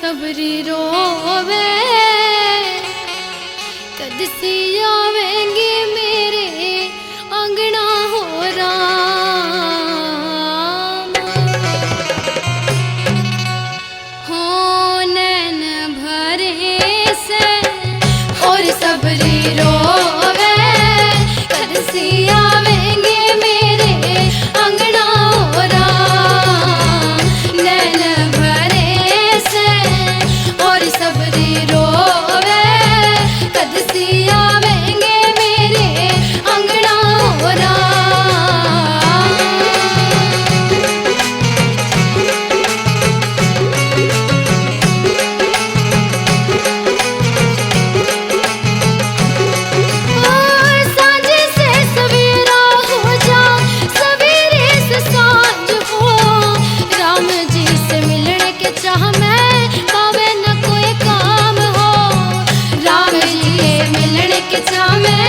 सबरी रोवे कद सी आवेंगे मेरे अंगना हो राम। हो नैन भरे से और सबरी रोवे कद सी आवेंगे मेरे अंगना हो राम। नैन भरे से और सबरी रोवे कद सी आवेंगे मेरे अंगना हो राम। सांझ से सवेरा हो जा सवेरे से सांझ हो राम जी से मिलने के चाह में पावे न कोई काम हो। राम जी के मिलने के चाह में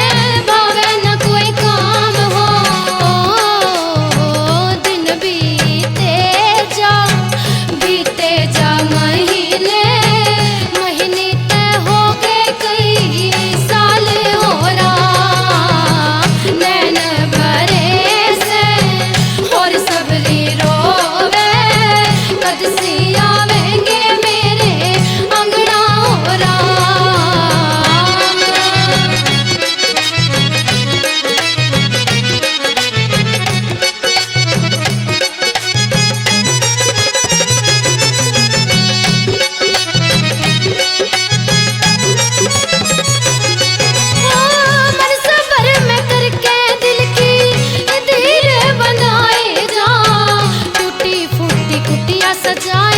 पावे न कोई काम हो। दिन बीते जा महीने महीने तय हो गए कई साल हो राम। नैन भरे से और सबरी रोवे कद सी आवेंगे मेरे अंगना हो राम। मन सबर में करके दिल की धीर बनाए जा टूटी फूटी कुटिया सजाए